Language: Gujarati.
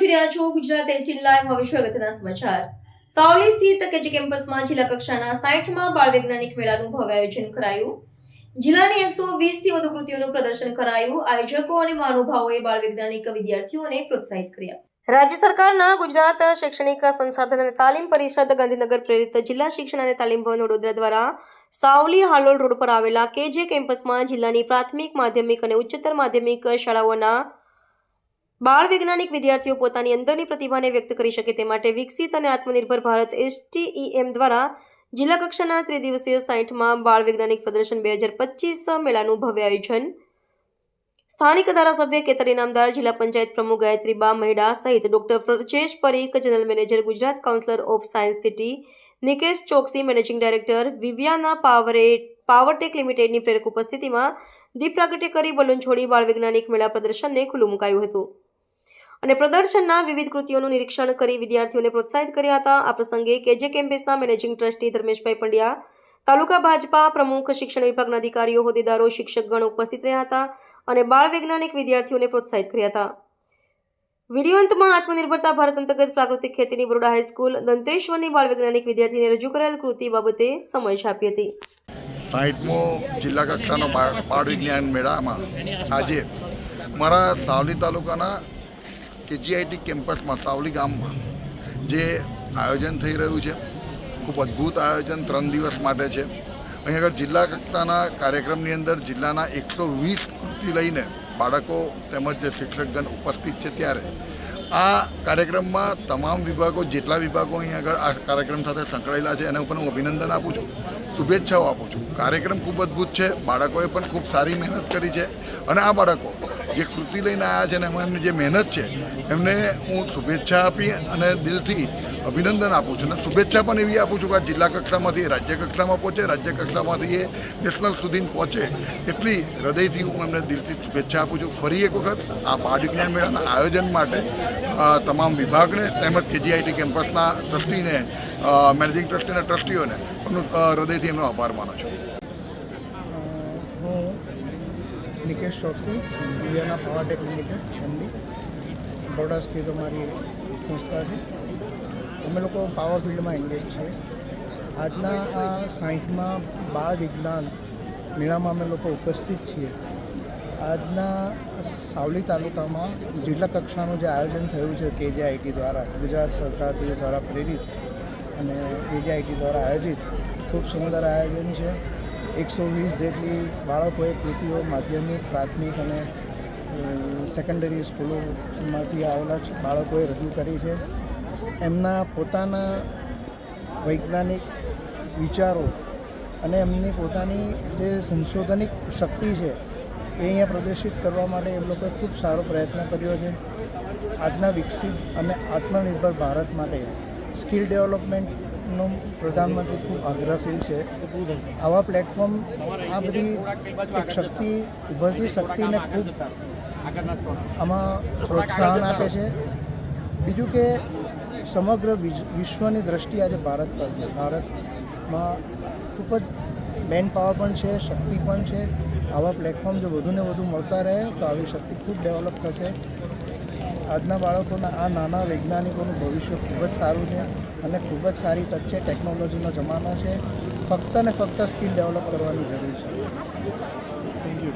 જોઈ રહ્યા છો ગુજરાત 18 લાઈવ. હવે છે અગત્યના સમાચાર. સાવલી સ્થિત કેજી કેમ્પસમાં જિલ્લા કક્ષાના 60મા બાળ વૈજ્ઞાનિક મેળાનું ભવ્ય આયોજન કરાયું. જિલ્લાની 120 થી વધુ કૃતિઓનું પ્રદર્શન કરાયું. આયોજકો અને મહાનુભાવોએ બાળ વૈજ્ઞાનિક વિદ્યાર્થીઓને પ્રોત્સાહિત કર્યા. રાજ્ય સરકારના ગુજરાત શૈક્ષણિક સંસાધન અને તાલીમ પરિષદ ગાંધીનગર પ્રેરિત જિલ્લા શિક્ષણ અને તાલીમ ભવન વડોદરા દ્વારા સાવલી હાલોલ રોડ પર આવેલા કેજે કેમ્પસમાં જિલ્લાની પ્રાથમિક, માધ્યમિક અને ઉચ્ચતર માધ્યમિક શાળાઓના બાળ વૈજ્ઞાનિક વિદ્યાર્થીઓ પોતાની અંદરની પ્રતિભાને વ્યક્ત કરી શકે તે માટે વિકસિત અને આત્મનિર્ભર ભારત STEM દ્વારા જિલ્લા કક્ષાના ત્રિદિવસીય 60મા બાળ વૈજ્ઞાનિક પ્રદર્શન 2025 મેળાનું ભવ્ય આયોજન. સ્થાનિક ધારાસભ્ય કેતન ઇનામદાર, જિલ્લા પંચાયત પ્રમુખ ગાયત્રીબા મહેડા સહિત doctor Prajesh Parikh, general manager Gujarat Council of Science City, Nikesh Choksi, managing director Vivyana Powertech લિમિટેડની પ્રેરક ઉપસ્થિતિમાં દીપ પ્રાગટ્ય કરી બલૂન છોડી બાળ વૈજ્ઞાનિક મેળા પ્રદર્શનને ખુલ્લું મુકાયું હતું અને પ્રદર્શનના વિવિધ કૃતિઓનું નિરીક્ષણ કરી વિદ્યાર્થીઓને પ્રોત્સાહિત કર્યા હતા. આ પ્રસંગે કેજે કેમ્પસના મેનેજિંગ ટ્રસ્ટી ધર્મેશભાઈ પંડ્યા, તાલુકા ભાજપા પ્રમુખ, શિક્ષણ વિભાગના અધિકારીઓ, હોદ્દેદારો, શિક્ષકગણ ઉપસ્થિત રહ્યા હતા અને બાળ વૈજ્ઞાનિક વિદ્યાર્થીઓને પ્રોત્સાહિત કર્યા હતા. વિડીયો અંતમાં આત્મનિર્ભરતા ભારત અંતર્ગત પ્રાકૃતિક ખેતીની બરોડા હાઈસ્કૂલ દંતેશ્વરની બાળ વૈજ્ઞાનિક વિદ્યાર્થીને રજૂ કરેલ કૃતિ બાબતે સમજ આપી હતી. 60મો જિલ્લા કક્ષાનો બાળ વિજ્ઞાન મેળામાં આજે મારા સાવલી તાલુકાના KGIT કેમ્પસમાં સાવલી ગામમાં જે આયોજન થઈ રહ્યું છે, ખૂબ અદ્ભુત આયોજન 3 દિવસ માટે છે. અહીં આગળ જિલ્લા કક્ષાના કાર્યક્રમની અંદર જિલ્લાના 120 કૃતિ લઈને બાળકો તેમજ શિક્ષકગણ ઉપસ્થિત છે. ત્યારે આ કાર્યક્રમમાં તમામ વિભાગો, જેટલા વિભાગો અહીં આગળ આ કાર્યક્રમ સાથે સંકળાયેલા છે, એના ઉપર હું અભિનંદન આપું છું, શુભેચ્છાઓ આપું છું. કાર્યક્રમ ખૂબ અદ્ભુત છે. બાળકોએ પણ ખૂબ સારી મહેનત કરી છે અને આ બાળકો જે કૃતિ લઈને આવ્યા છે અને એમાં એમની જે મહેનત છે એમને હું શુભેચ્છા આપી અને દિલથી અભિનંદન આપું છું. અને શુભેચ્છા પણ એવી આપું છું કે આ જિલ્લા કક્ષામાંથી રાજ્ય કક્ષામાં પહોંચે, રાજ્ય કક્ષામાંથી એ નેશનલ સુધી પહોંચે, એટલી હૃદયથી હું એમને દિલથી શુભેચ્છા આપું છું. ફરી એક વખત આ બાળ વિજ્ઞાન મેળાના આયોજન માટે તમામ વિભાગને તેમજ KGIT કેમ્પસના ટ્રસ્ટીને, મેનેજિંગ ટ્રસ્ટીના ટ્રસ્ટીઓને પણ હૃદયથી એમનો આભાર માનું છું. હું નિકેશ ચોકસી, વિવ્યાના પાવરટેક લિમિટેડ MD, બરોડા સ્થિત અમારી સંસ્થા છે. અમે લોકો પાવર ફિલ્ડમાં એન્ગેજ છીએ. આજના આ 60મા બાળ વિજ્ઞાન મેળામાં અમે લોકો ઉપસ્થિત છીએ. આજના સાવલી તાલુકામાં જિલ્લા કક્ષાનું જે આયોજન થયું છે KGIT દ્વારા, ગુજરાત સરકાર દ્વારા પ્રેરિત અને KGIT દ્વારા આયોજિત ખૂબ સુંદર આયોજન છે. 120 જેટલી બાળકોએ કૃતિઓ માધ્યમિક, પ્રાથમિક અને સેકન્ડરી સ્કૂલોમાંથી આવેલા બાળકોએ રજૂ કરી છે. એમના પોતાના વૈજ્ઞાનિક વિચારો અને એમની પોતાની જે સંશોધનિક શક્તિ છે એ અહીંયા પ્રદર્શિત કરવા માટે એમ લોકોએ ખૂબ સારો પ્રયત્ન કર્યો છે. આજના વિકસિત અને આત્મનિર્ભર ભારત માટે સ્કિલ ડેવલપમેન્ટનો પ્રધાનમંત્રી ખૂબ આગ્રહશીલ છે. આવા પ્લેટફોર્મ આ બધી એક શક્તિ, ઉભરતી શક્તિને ખૂબ આમાં પ્રોત્સાહન આપે છે. બીજું કે સમગ્ર વિશ્વની દ્રષ્ટિ આજે ભારત પર છે. ભારતમાં ખૂબ જ મેન પાવર પણ છે, શક્તિ પણ છે. આવા પ્લેટફોર્મ જો વધુને વધુ મળતા રહે તો આવી શક્તિ ખૂબ ડેવલપ થશે. આજના બાળકોના આ નાના વૈજ્ઞાનિકોનું ભવિષ્ય ખૂબ જ સારું છે અને ખૂબ જ સારી તક છે. ટેકનોલોજીનો જમાનો છે. ફક્ત ને ફક્ત સ્કિલ ડેવલપ કરવાની જરૂર છે. Thank you.